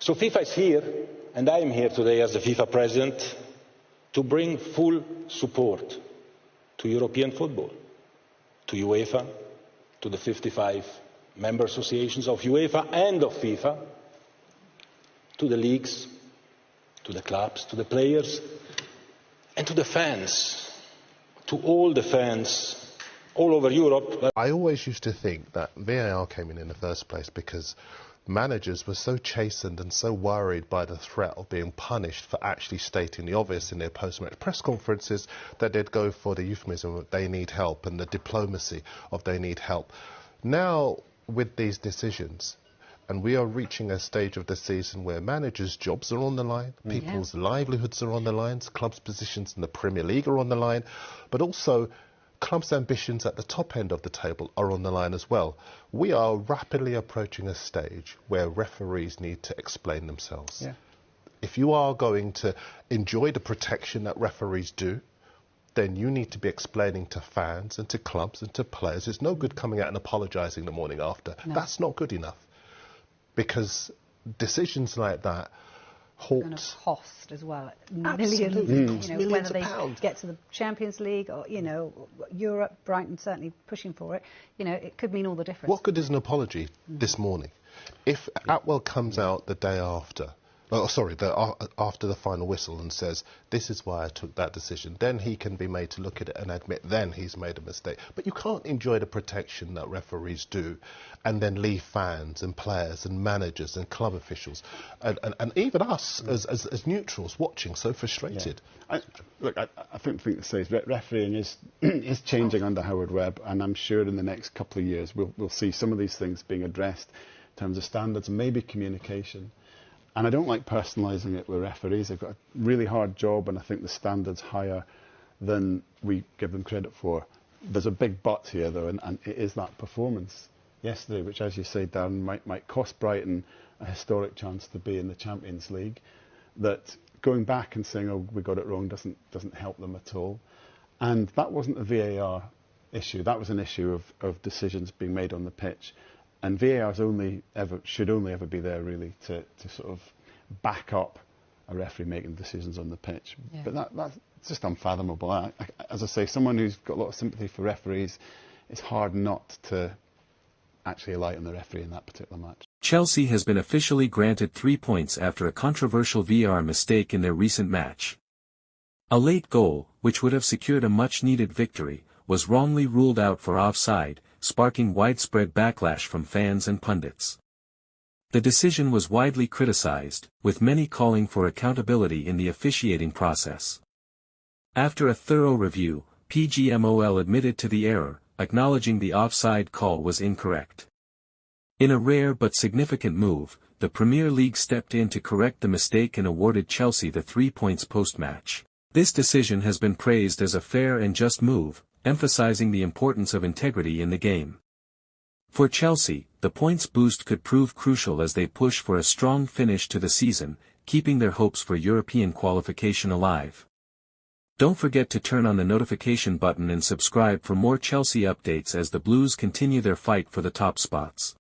So FIFA is here, and I am here today as the FIFA president to bring full support to European football, to UEFA, to the 55 member associations of UEFA and of FIFA, to the leagues, to the clubs, to the players, and to the fans, to all the fans all over Europe. I always used to think that VAR came in the first place because managers were so chastened and so worried by the threat of being punished for actually stating the obvious in their post-match press conferences that they'd go for the euphemism of they need help and the diplomacy of they need help. Now, with these decisions, and we are reaching a stage of the season where managers' jobs are on the line, people's livelihoods are on the line, clubs' positions in the Premier League are on the line, but also clubs' ambitions at the top end of the table are on the line as well. We are rapidly approaching a stage where referees need to explain themselves. Yeah. If you are going to enjoy the protection that referees do, then you need to be explaining to fans and to clubs and to players. It's no good coming out and apologising the morning after. No. That's not good enough. Because decisions like that halt. Going to cost as well, millions, whether they get to the Champions League or, Europe, Brighton certainly pushing for it, it could mean all the difference. What good is an apology this morning? If Atwell comes out the day after, after the final whistle and says, this is why I took that decision, then he can be made to look at it and admit then he's made a mistake. But you can't enjoy the protection that referees do and then leave fans and players and managers and club officials and even us as neutrals watching so frustrated. Yeah. I think the thing to say is refereeing is changing under Howard Webb, and I'm sure in the next couple of years we'll see some of these things being addressed in terms of standards and maybe communication. And I don't like personalising it with referees. They've got a really hard job, and I think the standard's higher than we give them credit for. There's a big but here, though, and it is that performance yesterday, which, as you say, Darren, might cost Brighton a historic chance to be in the Champions League. That going back and saying, oh, we got it wrong, doesn't help them at all. And that wasn't a VAR issue. That was an issue of decisions being made on the pitch. And VAR should only ever be there, really, to sort of back up a referee making decisions on the pitch. Yeah. But that's just unfathomable. As I say, someone who's got a lot of sympathy for referees, it's hard not to actually alight on the referee in that particular match. Chelsea has been officially granted 3 points after a controversial VAR mistake in their recent match. A late goal, which would have secured a much-needed victory, was wrongly ruled out for offside, sparking widespread backlash from fans and pundits. The decision was widely criticized, with many calling for accountability in the officiating process. After a thorough review, PGMOL admitted to the error, acknowledging the offside call was incorrect. In a rare but significant move, the Premier League stepped in to correct the mistake and awarded Chelsea the 3 points post-match. This decision has been praised as a fair and just move, emphasizing the importance of integrity in the game. For Chelsea, the points boost could prove crucial as they push for a strong finish to the season, keeping their hopes for European qualification alive. Don't forget to turn on the notification button and subscribe for more Chelsea updates as the Blues continue their fight for the top spots.